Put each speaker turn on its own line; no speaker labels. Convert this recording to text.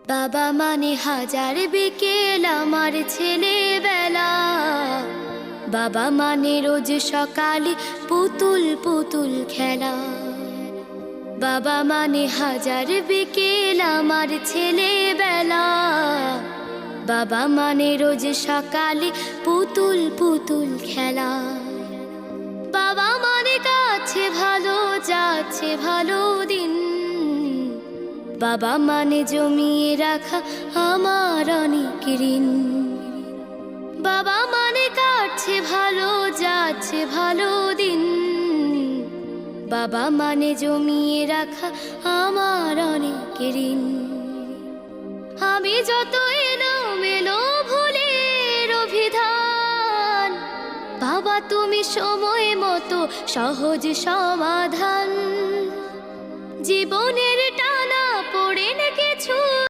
বাবা মানে হাজার বিকেল আমার ছেলেবেলা। বাবা মানে রোজ সকালে পুতুল পুতুল খেলা। বাবা মানে হাজার বিকেল আমার ছেলেবেলা। বাবা মানে রোজ সকালে পুতুল পুতুল খেলা। বাবা মানে কাছে ভালো যাচ্ছে ভালো দিন। বাবা মানে জমিয়ে রাখা আমার অনেক ঋণ। বাবা মানে কাটছে ভালো যাচ্ছে ভালো দিন। বাবা মানে জমিয়ে রাখা আমার অনেক ঋণ। আমি যত এলোমেলো ভুলের অভিধান, বাবা তুমি সময় মতো সহজ সমাধান। জীবনের